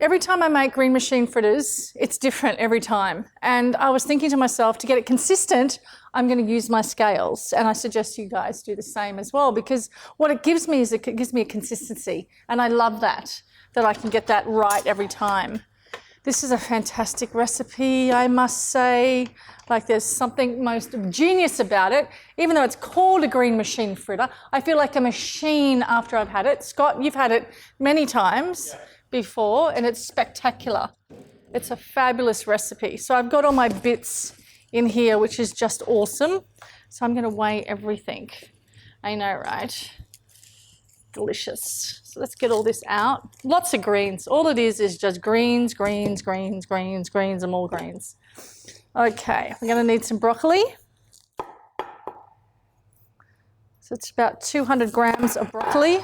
every time I make green machine fritters, it's different every time. And I was thinking to myself, to get it consistent, I'm going to use my scales. And I suggest you guys do the same as well, because what it gives me is it gives me a consistency. And I love that I can get that right every time. This is a fantastic recipe, I must say. Like, there's something most genius about it. Even though it's called a green machine fritter, I feel like a machine after I've had it. Scott, you've had it many times before, and it's spectacular. It's a fabulous recipe. So I've got all my bits in here, which is just awesome. So I'm going to weigh everything. I know, right? Delicious. So let's get all this out. Lots of greens. All it is just greens, greens, greens, greens, greens, and more greens. Okay, we're going to need some broccoli. So it's about 200 grams of broccoli.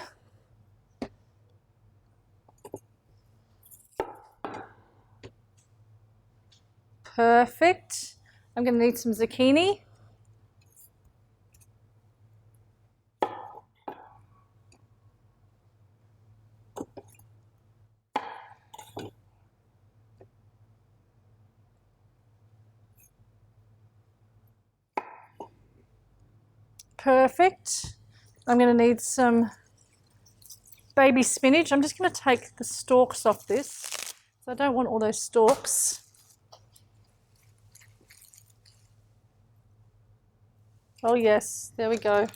Perfect. I'm going to need some zucchini. Perfect. I'm going to need some baby spinach. I'm just going to take the stalks off this. So I don't want all those stalks. Oh yes, there we go.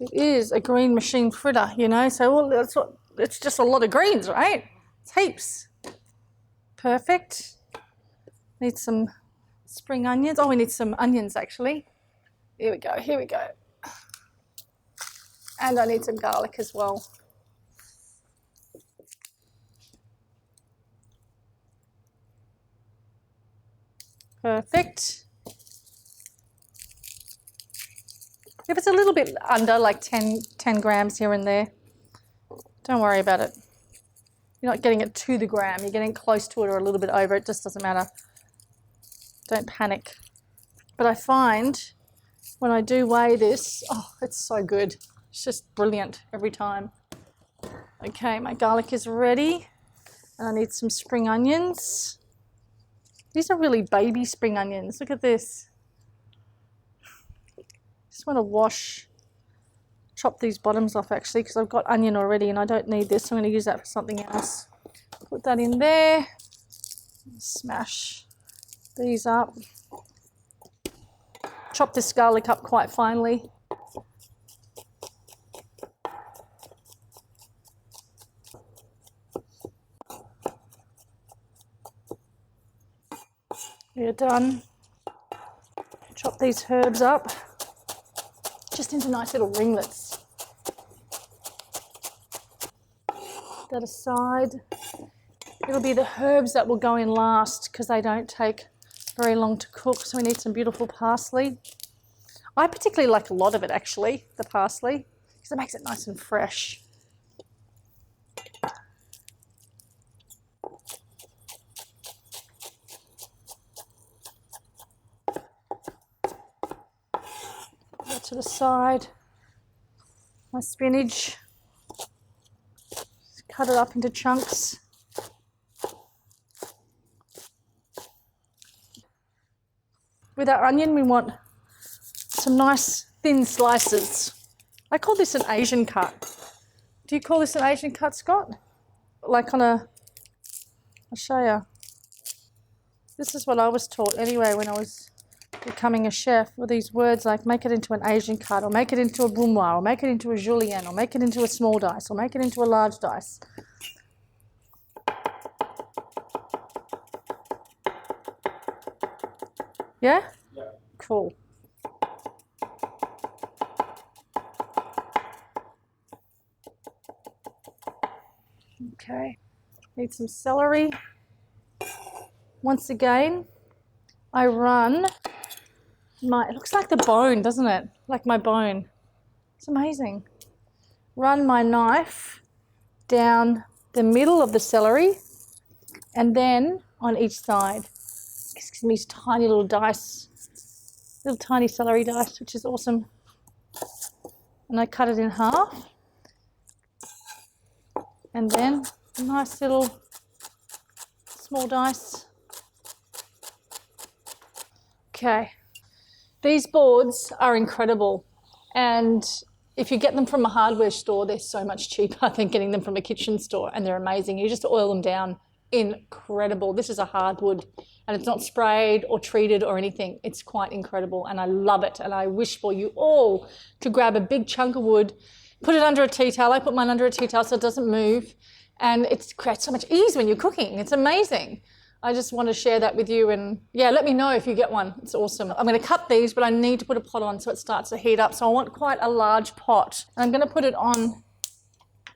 It is a green machine fritter, you know, so it's just a lot of greens, right? It's heaps. Perfect. Need some spring onions. Oh, we need some onions actually. Here we go, here we go. And I need some garlic as well. Perfect. If it's a little bit under, like 10 grams here and there, don't worry about it. You're not getting it to the gram, you're getting close to it or a little bit over, it just doesn't matter. Don't panic. But I find when I do weigh this, oh, it's so good. It's just brilliant every time. Okay, my garlic is ready. And I need some spring onions. These are really baby spring onions. Look at this. Just want to chop these bottoms off actually, because I've got onion already and I don't need this. So I'm going to use that for something else. Put that in there. Smash these up. Chop this garlic up quite finely. We're done. Chop these herbs up just into nice little ringlets. Put that aside. It'll be the herbs that will go in last because they don't take very long to cook. So we need some beautiful parsley. I particularly like a lot of it actually, the parsley, because it makes it nice and fresh. Put that to the side. My spinach. Just cut it up into chunks. With our onion, we want some nice thin slices. I call this an Asian cut. Do you call this an Asian cut, Scott? Like I'll show you. This is what I was taught anyway when I was becoming a chef, with these words like make it into an Asian cut, or make it into a brunoise, or make it into a julienne, or make it into a small dice, or make it into a large dice. Yeah? Yeah. Cool. Okay, need some celery. Once again, I run it looks like the bone, doesn't it? Like my bone. It's amazing. Run my knife down the middle of the celery and then on each side. It gives me these tiny little dice, little tiny celery dice, which is awesome. And I cut it in half. And then a nice little small dice. Okay. These boards are incredible. And if you get them from a hardware store, they're so much cheaper than getting them from a kitchen store, and they're amazing. You just oil them down. Incredible. This is a hardwood, and it's not sprayed or treated or anything. It's quite incredible, and I love it. And I wish for you all to grab a big chunk of wood, put it under a tea towel. I put mine under a tea towel so it doesn't move, and it creates so much ease when you're cooking. It's amazing. I just want to share that with you, and yeah, let me know if you get one. It's awesome. I'm going to cut these, but I need to put a pot on so it starts to heat up. So I want quite a large pot. And I'm going to put it on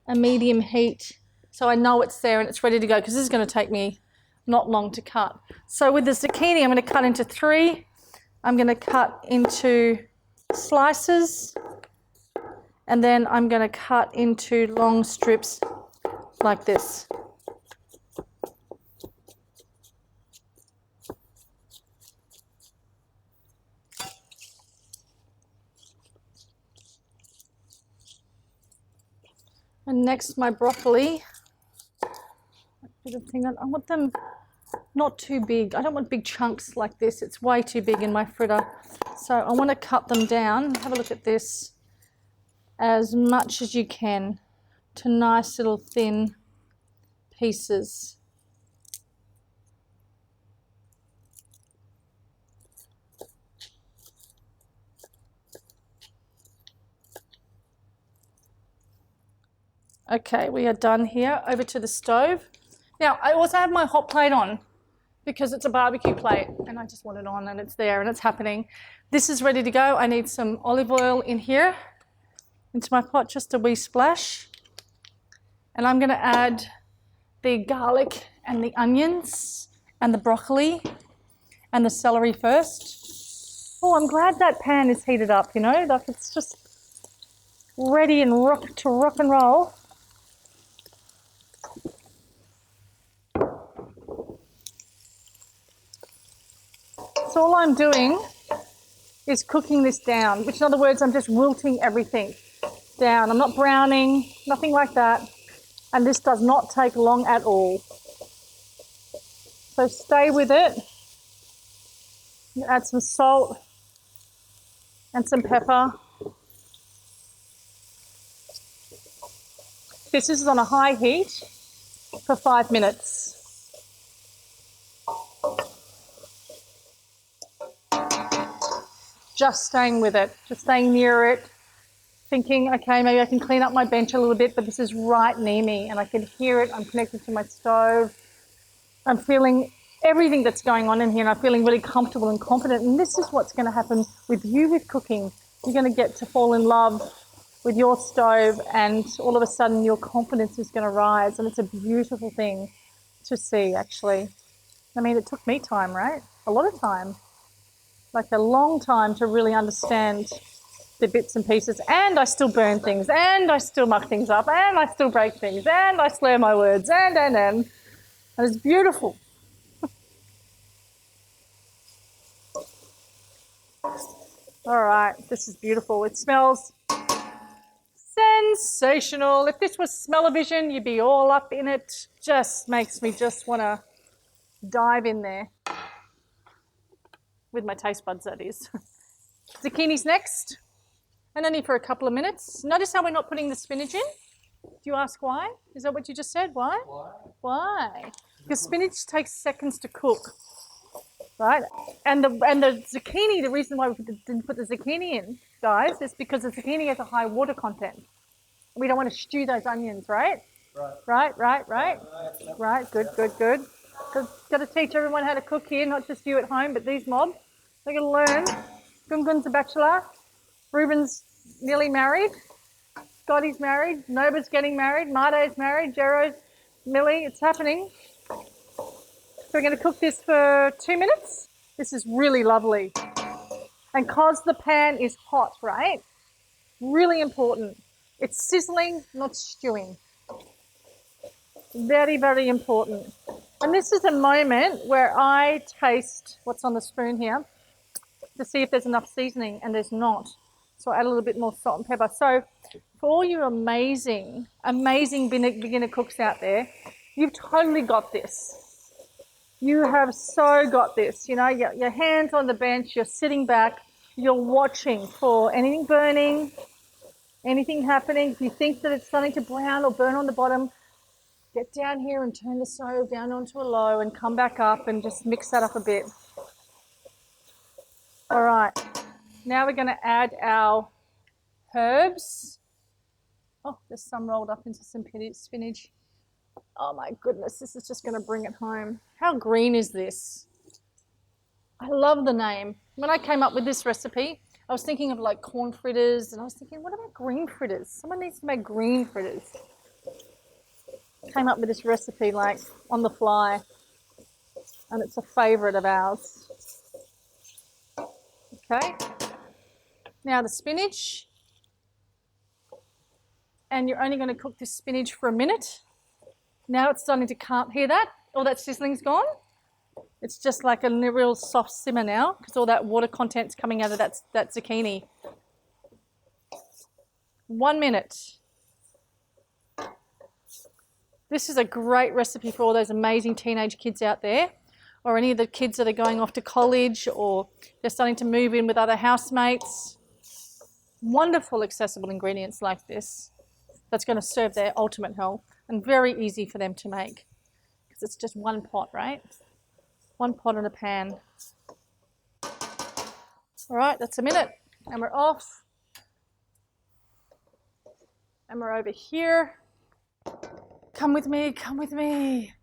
a medium heat so I know it's there and it's ready to go, because this is going to take me not long to cut. So with the zucchini, I'm going to cut into 3. I'm going to cut into slices, and then I'm going to cut into long strips like this. And next, my broccoli. I want them not too big. I don't want big chunks like this. It's way too big in my fritter. So I want to cut them down. Have a look at this. As much as you can to nice little thin pieces. Okay, we are done here. Over to the stove. Now, I also have my hot plate on because it's a barbecue plate, and I just want it on, and it's there and it's happening. This is ready to go. I need some olive oil in here into my pot, just a wee splash. And I'm going to add the garlic and the onions and the broccoli and the celery first. Oh, I'm glad that pan is heated up, you know, like it's just ready and rock and roll. So all I'm doing is cooking this down, which in other words, I'm just wilting everything down. I'm not browning, nothing like that. And this does not take long at all. So stay with it. Add some salt and some pepper. This is on a high heat for 5 minutes. Just staying with it, just staying near it, thinking, okay, maybe I can clean up my bench a little bit, but this is right near me and I can hear it. I'm connected to my stove. I'm feeling everything that's going on in here, and I'm feeling really comfortable and confident. And this is what's going to happen with you with cooking. You're going to get to fall in love with your stove, and all of a sudden your confidence is going to rise, and it's a beautiful thing to see, actually. I mean, it took me time, right? A lot of time. Like a long time to really understand the bits and pieces, and I still burn things, and I still muck things up, and I still break things, and I slur my words, and it's beautiful. All right, this is beautiful. It smells sensational. If this was smell-o-vision, you'd be all up in it. Just makes me just want to dive in there. With my taste buds, that is. Zucchini's next, and only for a couple of minutes. Notice how we're not putting the spinach in? Do you ask why? Is that what you just said? Why? Why? Because spinach takes seconds to cook, right? And the zucchini, the reason why we didn't put the zucchini in, guys, is because the zucchini has a high water content. We don't want to stew those onions, right? Right. Right, good. Got to teach everyone how to cook here, not just you at home, but these mobs. They're going to learn. Gungun's a bachelor. Ruben's nearly married. Scotty's married. Noba's getting married. Marde's married. Jero's, Millie, it's happening. So we're going to cook this for 2 minutes. This is really lovely. And because the pan is hot, right? Really important. It's sizzling, not stewing. Very, very important. And this is a moment where I taste what's on the spoon here to see if there's enough seasoning, and there's not. So I add a little bit more salt and pepper. So for all you amazing beginner cooks out there, you've totally got this. You have so got this. You know, your hands on the bench, you're sitting back, you're watching for anything burning, anything happening. If you think that it's starting to brown or burn on the bottom, get down here and turn the stove down onto a low and come back up and just mix that up a bit. All right, now we're going to add our herbs. Oh, there's some rolled up into some spinach. Oh my goodness, this is just going to bring it home. How green is this? I love the name. When I came up with this recipe, I was thinking of like corn fritters, and I was thinking, what about green fritters? Someone needs to make green fritters. Came up with this recipe like on the fly, and it's a favorite of ours. Okay, now the spinach, and you're only going to cook this spinach for a minute. Now it's starting to calm. Hear that? All that sizzling's gone. It's just like a real soft simmer now because all that water content's coming out of that zucchini. 1 minute. This is a great recipe for all those amazing teenage kids out there, or any of the kids that are going off to college or they're starting to move in with other housemates. Wonderful accessible ingredients like this that's going to serve their ultimate health, and very easy for them to make because it's just one pot, right? One pot in a pan. All right, that's a minute, and we're off. And we're over here. Come with me, come with me.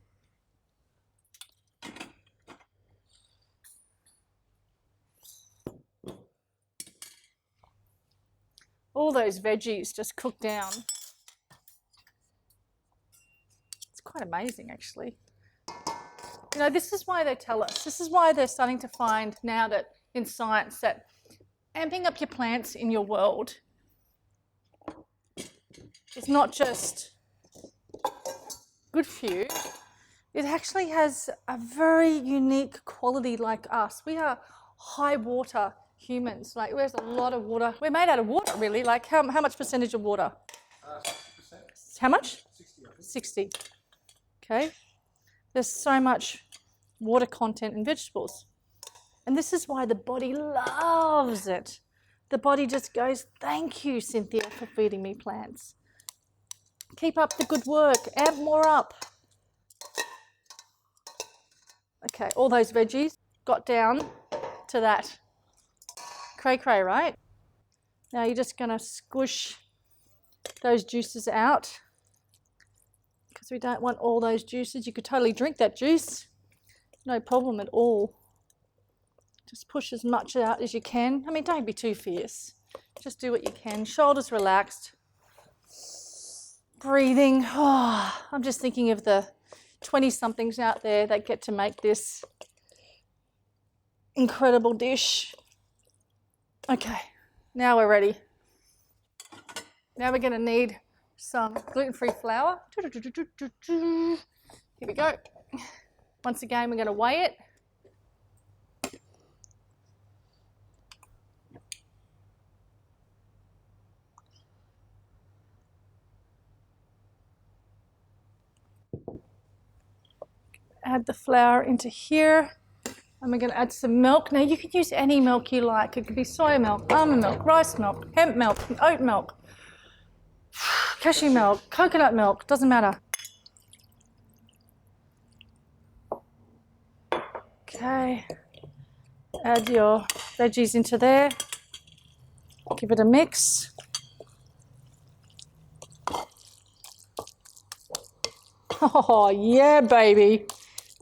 All those veggies just cooked down. It's quite amazing, actually. You know, this is why they tell us. This is why they're starting to find now that in science that amping up your plants in your world is not just good for you. It actually has a very unique quality like us. We are high water humans. Like, there's a lot of water. We're made out of water, really. Like, how much percentage of water? 60%. How much? 60. Okay. There's so much water content in vegetables. And this is why the body loves it. The body just goes, thank you, Cynthia, for feeding me plants. Keep up the good work. Amp more up. Okay, all those veggies got down to that cray-cray, right? Now you're just going to squish those juices out because we don't want all those juices. You could totally drink that juice. No problem at all. Just push as much out as you can. I mean, don't be too fierce. Just do what you can. Shoulders relaxed. Breathing. Oh, I'm just thinking of the 20-somethings out there that get to make this incredible dish. Okay, now we're ready. Now we're going to need some gluten-free flour. Here we go. Once again, we're going to weigh it. Add the flour into here. And we're going to add some milk. Now you can use any milk you like. It could be soy milk, almond milk, rice milk, hemp milk, oat milk, cashew milk, coconut milk, doesn't matter. Okay, add your veggies into there. Give it a mix. Oh yeah, baby.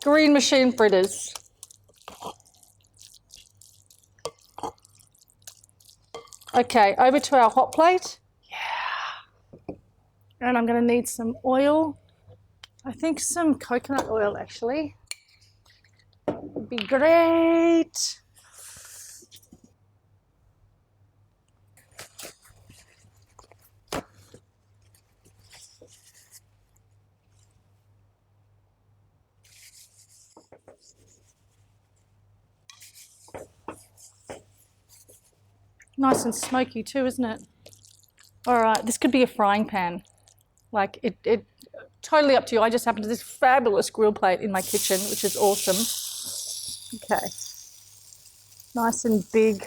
Green machine fritters. Okay, over to our hot plate. Yeah. And I'm going to need some oil. I think some coconut oil, actually. Would be great. Nice and smoky too, isn't it? All right, this could be a frying pan. Like totally up to you. I just happen to have this fabulous grill plate in my kitchen, which is awesome. Okay. Nice and big.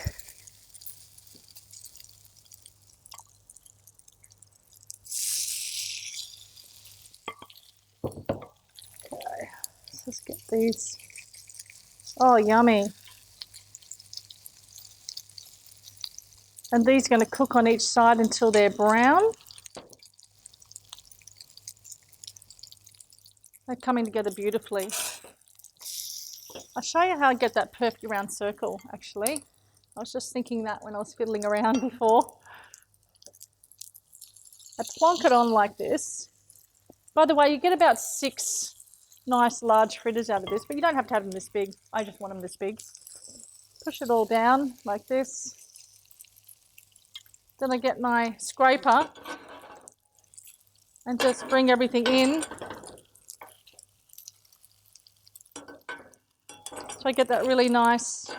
Okay, let's just get these. Oh, yummy. And these are going to cook on each side until they're brown. They're coming together beautifully. I'll show you how I get that perfect round circle, actually. I was just thinking that when I was fiddling around before. I plonk it on like this. By the way, you get about 6 nice large fritters out of this, but you don't have to have them this big. I just want them this big. Push it all down like this. Then I get my scraper and just bring everything in. So I get that really nice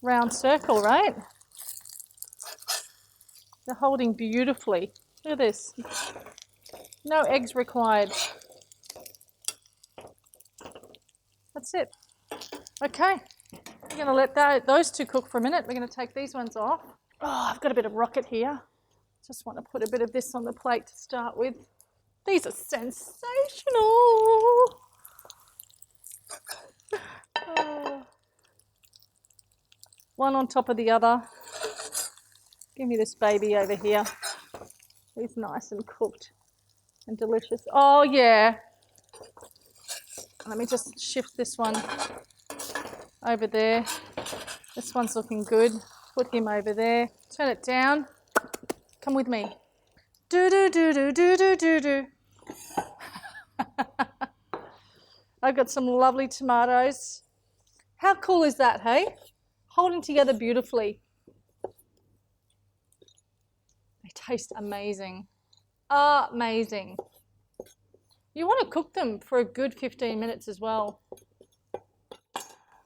round circle, right? They're holding beautifully. Look at this. No eggs required. That's it. Okay, we're going to let those two cook for a minute. We're going to take these ones off. Oh, I've got a bit of rocket here. Just want to put a bit of this on the plate to start with. These are sensational. Oh. One on top of the other. Give me this baby over here. He's nice and cooked and delicious. Oh, yeah. Let me just shift this one over there. This one's looking good. Put him over there. Turn it down. Come with me. Do do do do do do do do. I've got some lovely tomatoes. How cool is that, hey? Holding together beautifully. They taste amazing. Amazing. You want to cook them for a good 15 minutes as well.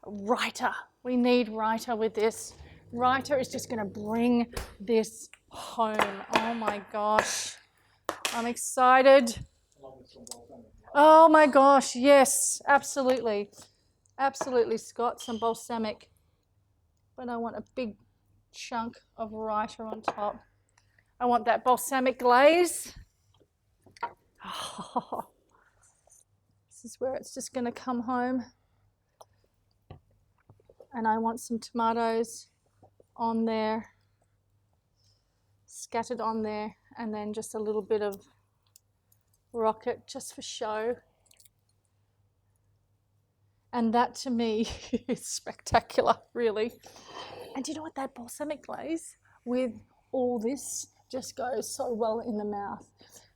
Raita. We need raita with this. Raita is just going to bring this home. Oh my gosh. I'm excited. Oh my gosh, yes, absolutely. Absolutely, Scott, some balsamic. But I want a big chunk of raita on top. I want that balsamic glaze. Oh, this is where it's just going to come home. And I want some tomatoes on there, scattered on there, and then just a little bit of rocket just for show. And that to me is spectacular, really. And do you know what? That balsamic glaze with all this just goes so well in the mouth.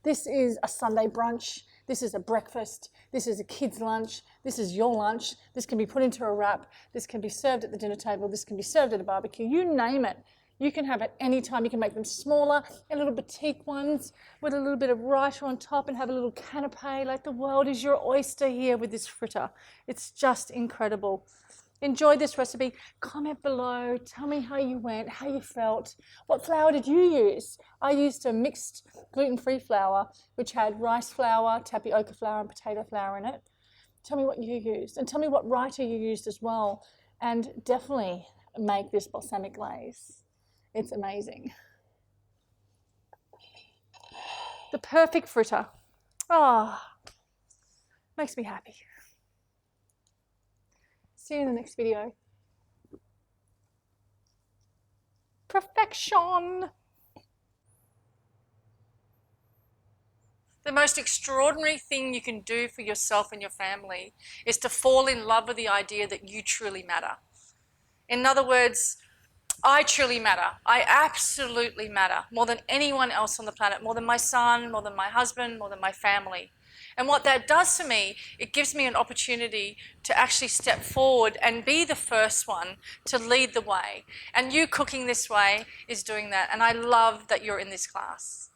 This is a Sunday brunch. This is a breakfast. This is a kid's lunch. This is your lunch. This can be put into a wrap. This can be served at the dinner table. This can be served at a barbecue. You name it. You can have it any time. You can make them smaller and little boutique ones with a little bit of raita on top and have a little canapé. Like the world is your oyster here with this fritter. It's just incredible. Enjoy this recipe. Comment below. Tell me how you went, how you felt. What flour did you use? I used a mixed gluten-free flour, which had rice flour, tapioca flour, and potato flour in it. Tell me what you used, and tell me what raita you used as well. And definitely make this balsamic glaze. It's amazing. The perfect fritter. Ah, makes me happy. See you in the next video. Perfection. The most extraordinary thing you can do for yourself and your family is to fall in love with the idea that you truly matter. In other words, I truly matter. I absolutely matter more than anyone else on the planet, more than my son, more than my husband, more than my family. And what that does for me, it gives me an opportunity to actually step forward and be the first one to lead the way. And you cooking this way is doing that. And I love that you're in this class.